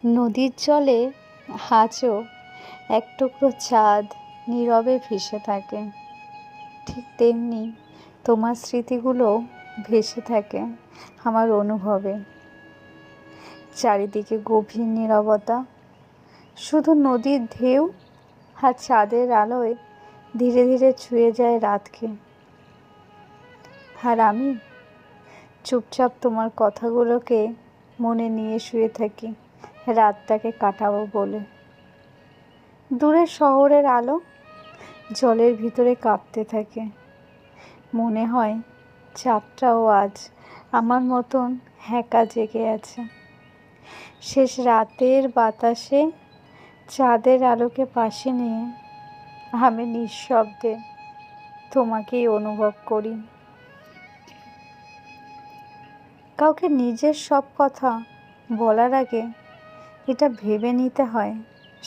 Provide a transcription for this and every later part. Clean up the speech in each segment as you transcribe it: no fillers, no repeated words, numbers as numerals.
নদীর জলে আজও এক টুকরো চাঁদ নীরবে ভেসে থাকে, ঠিক তেমনি তোমার স্মৃতিগুলো ভেসে থাকে আমার অনুভবে। চারিদিকে গভীর নীরবতা, শুধু নদীর ঢেউ আর চাঁদের আলোয় ধীরে ধীরে ছুঁয়ে যায় রাতকে। আর আমি চুপচাপ তোমার কথাগুলোকে মনে নিয়ে শুয়ে থাকি রাতটাকে কাটাবো বলে। দূরের শহরের আলো জলের ভিতরে কাঁপতে থাকে, মনে হয় চাঁদটাও আজ আমার মতন একা জেগে আছে। শেষ রাতের বাতাসে চাঁদের আলোকে পাশে নিয়ে আমি নিঃশব্দে তোমাকেই অনুভব করি। কাউকে নিজের সব কথা বলার আগে এটা ভেবে নিতে হয়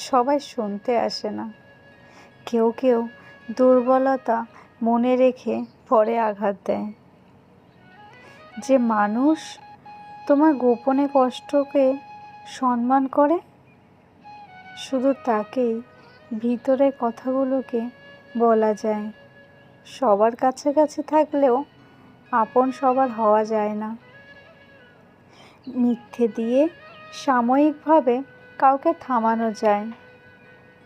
সবাই শুনতে আসে না। কেউ কেউ দুর্বলতা মনে রেখে পরে আঘাত দেয়। যে মানুষ তোমার গোপনে কষ্টকে সম্মান করে, শুধু তাকেই ভিতরের কথাগুলোকে বলা যায়। সবার কাছাকাছি থাকলেও আপন সবার হওয়া যায় না। মিথ্যে দিয়ে সাময়িকভাবে কাউকে থামানো যায়,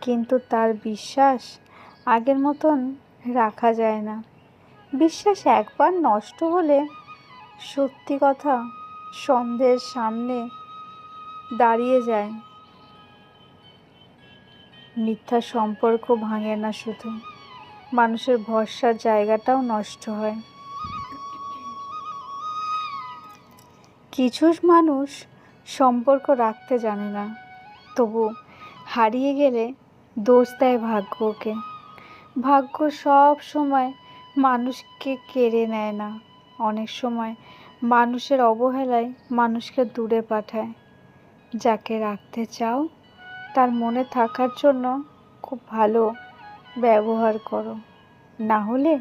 কিন্তু তার বিশ্বাস আগের মতন রাখা যায় না। বিশ্বাস একবার নষ্ট হলে সত্যি কথা সন্দেহের সামনে দাঁড়িয়ে যায়। মিথ্যা সম্পর্ক ভাঙে না, শুধু মানুষের ভরসার জায়গাটাও নষ্ট হয়। কিছু মানুষ সম্পর্ক রাখতে জানে না, তবু হারিয়ে গেলে দোষ দেয় ভাগ্যকে। ভাগ্য সব সময় মানুষকে কেড়ে নেয় না, অনেক সময় মানুষের অবহেলায় মানুষকে দূরে পাঠায়। যাকে রাখতে চাও তার মনে থাকার জন্য খুব ভালো ব্যবহার করো, না হলে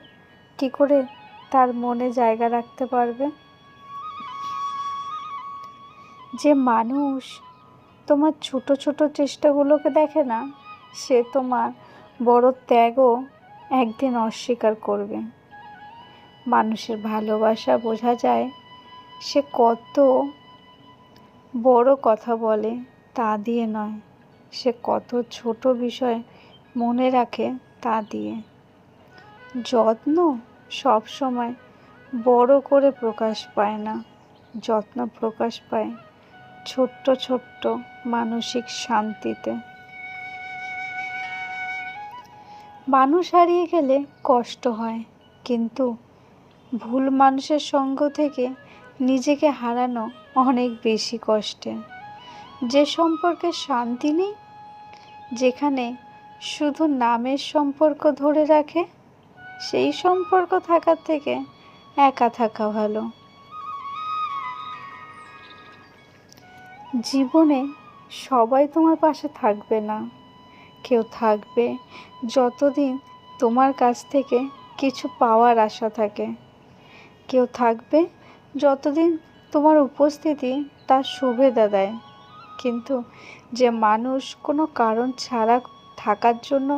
কী করে তার মনে জায়গা রাখতে পারবে। যে মানুষ তোমার ছোট ছোট চেষ্টাগুলোকে দেখে না, সে তোমার বড় ত্যাগও একদিন অস্বীকার করবে। মানুষের ভালোবাসা বোঝা যায় সে কত বড় কথা বলে তা দিয়ে নয়, সে কত ছোট বিষয় মনে রাখে তা দিয়ে। যত্ন সব সময় বড় করে প্রকাশ পায় না, যত্ন প্রকাশ পায় ছোট্ট ছোট্ট মানসিক শান্তিতে। মানুষ হারিয়ে গেলে কষ্ট হয়, কিন্তু ভুল মানুষের সঙ্গ থেকে নিজেকে হারানো অনেক বেশি কষ্টের। যে সম্পর্কে শান্তি নেই, যেখানে শুধু নামের সম্পর্ক ধরে রাখে, সেই সম্পর্ক থাকার থেকে একা থাকা ভালো। জীবনে সবাই তোমার পাশে থাকবে না, কেউ থাকবে যতদিন তোমার কাছ থেকে কিছু পাওয়ার আশা থাকে, কেউ থাকবে যতদিন তোমার উপস্থিতি তার সুবিধা দেয়। কিন্তু যে মানুষ কোনো কারণ ছাড়া থাকার জন্য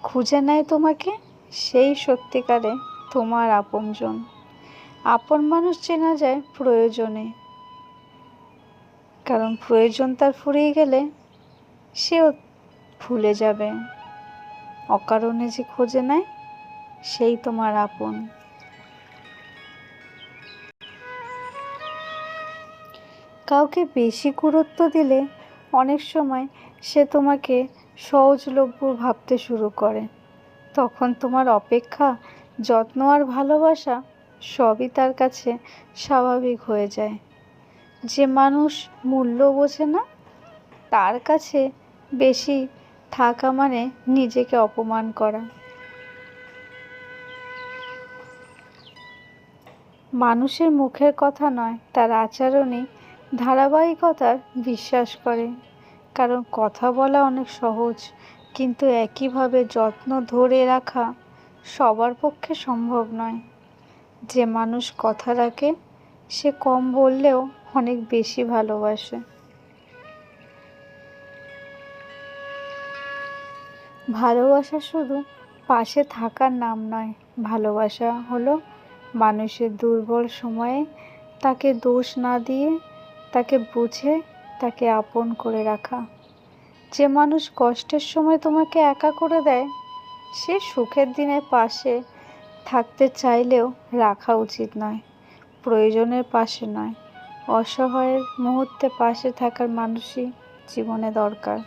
খুঁজে নেয় তোমাকে, সেই সত্যিকারে তোমার আপনজন। আপন মানুষ চেনা যায় প্রয়োজনে, কারণ প্রয়োজন তার ফুরিয়ে গেলে সেও ভুলে যাবে। অকারণে যে খোঁজে নেয় সেই তোমার আপন। কাউকে বেশি গুরুত্ব দিলে অনেক সময় সে তোমাকে সহজলভ্য ভাবতে শুরু করে। তখন তোমার অপেক্ষা, যত্ন আর ভালোবাসা সবই তার কাছে স্বাভাবিক হয়ে যায়। যে মানুষ মূল্য বোঝে না, তার কাছে বেশি থাকা মানে নিজেকে অপমান করা। মানুষের মুখের কথা নয়, তার আচরণে ধারাবাহিকতার বিশ্বাস করে। কারণ কথা বলা অনেক সহজ, কিন্তু একইভাবে যত্ন ধরে রাখা সবার পক্ষে সম্ভব নয়। যে মানুষ কথা রাখে সে কম বললেও অনেক বেশি ভালোবাসে। ভালোবাসা শুধু পাশে থাকার নাম নয়, ভালোবাসা হলো মানুষের দুর্বল সময়ে তাকে দোষ না দিয়ে, তাকে বুঝে, তাকে আপন করে রাখা। যে মানুষ কষ্টের সময় তোমাকে একা করে দেয়, সে সুখের দিনে পাশে থাকতে চাইলেও রাখা উচিত নয়। প্রয়োজনের পাশে নয়, অসহায়ের মুহূর্তে পাশে থাকার মানুষই জীবনে দরকার।